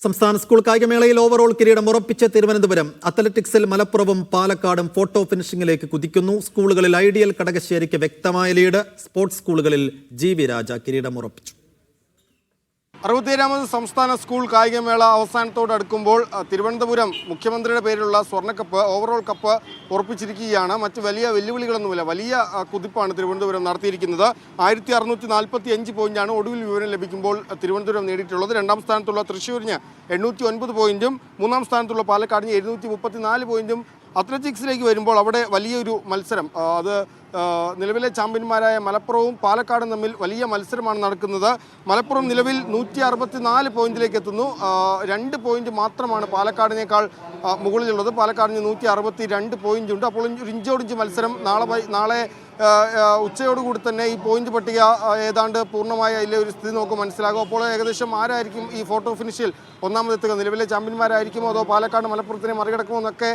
സംസ്ഥാന school കായികമേളയിൽ overall കിരീടം ഉറപ്പിച്ച തിരുവനന്തപുരം. അത്ലറ്റിക്സിൽ മലപ്പുറവും പാലക്കാടും ഫോട്ടോ ഫിനിഷിംഗിലേക്ക് കുതിക്കുന്നു. സ്കൂളുകളിൽ ഐഡിയൽ കടകശ്ശേരിക്ക് വ്യക്തമായ ലീഡ്. സ്പോർട്സ് സ്കൂളുകളിൽ ജി.വി. രാജ കിരീടം ഉറപ്പിച്ചു. 67ാമത് സംസ്ഥാന സ്കൂൾ കായികമേള അവസാനത്തോടടുക്കുമ്പോൾ തിരുവനന്തപുരം മുഖ്യമന്ത്രിയുടെ പേരിലുള്ള സ്വർണ്ണക്കപ്പ്, ഓവറോൾ കപ്പ് ഉറപ്പിച്ചിരിക്കുകയാണ്. മറ്റ് വലിയ വെല്ലുവിളികളൊന്നുമില്ല. വലിയ കുതിപ്പാണ് തിരുവനന്തപുരം നടത്തിയിരിക്കുന്നത്. 1645 പോയിന്റാണ് ഒടുവിൽ വിവരം ലഭിക്കുമ്പോൾ തിരുവനന്തപുരം നേടിയിട്ടുള്ളത്. രണ്ടാം സ്ഥാനത്തുള്ള തൃശ്ശൂരിന് 809 പോയിന്റും മൂന്നാം സ്ഥാനത്തുള്ള പാലക്കാടിന് 734 പോയിന്റും. അത്ലറ്റിക്സിലേക്ക് വരുമ്പോൾ അവിടെ വലിയൊരു മത്സരം, അത് നിലവിലെ ചാമ്പ്യന്മാരായ മലപ്പുറവും പാലക്കാടും തമ്മിൽ വലിയ മത്സരമാണ് നടക്കുന്നത്. മലപ്പുറം നിലവിൽ 164 പോയിന്റിലേക്ക് എത്തുന്നു. 2 പോയിന്റ് മാത്രമാണ് പാലക്കാടിനേക്കാൾ മുകളിലുള്ളത്. പാലക്കാടിന് 162 പോയിന്റ് ഉണ്ട്. അപ്പോൾ ഒരു ഇഞ്ചോടിഞ്ച് മത്സരം. നാളെ ഉച്ചയോടുകൂടി തന്നെ ഈ പോയിന്റ് പട്ടിക ഏതാണ്ട് പൂർണ്ണമായ അതിലെ ഒരു സ്ഥിതി നമുക്ക് മനസ്സിലാകും. അപ്പോൾ ഏകദേശം ആരായിരിക്കും ഈ ഫോട്ടോ ഫിനിഷിൽ ഒന്നാമതെത്തുക? നിലവിലെ ചാമ്പ്യന്മാരായിരിക്കുമോ അതോ പാലക്കാട് മലപ്പുറത്തിനെ മറികടക്കുമോ എന്നൊക്കെ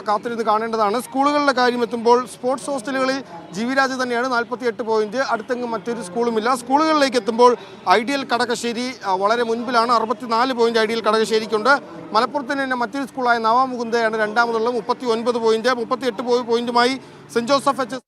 കാത്തിരുന്ന് കാണേണ്ടതാണ്. സ്കൂളുകളുടെ കാര്യം എത്തുമ്പോൾ സ്പോർട്സ് ഹോസ്റ്റലുകളിൽ ജി.വി. രാജ തന്നെയാണ് 48 പോയിന്റ്. അടുത്തെങ്ങും മറ്റൊരു സ്കൂളുമില്ല. സ്കൂളുകളിലേക്ക് എത്തുമ്പോൾ ഐഡിയൽ കടകശ്ശേരി വളരെ മുൻപിലാണ്. 64 പോയിന്റ് ഐഡിയൽ കടകശ്ശേരിക്കുണ്ട്. മലപ്പുറത്തിന് തന്നെ മറ്റൊരു സ്കൂളായ നവാമുകുന്ദയാണ് രണ്ടാമതുള്ളത്, 39 പോയിന്റ്. 38 പോയിന്റുമായി സെന്റ് ജോസഫ് എച്ച്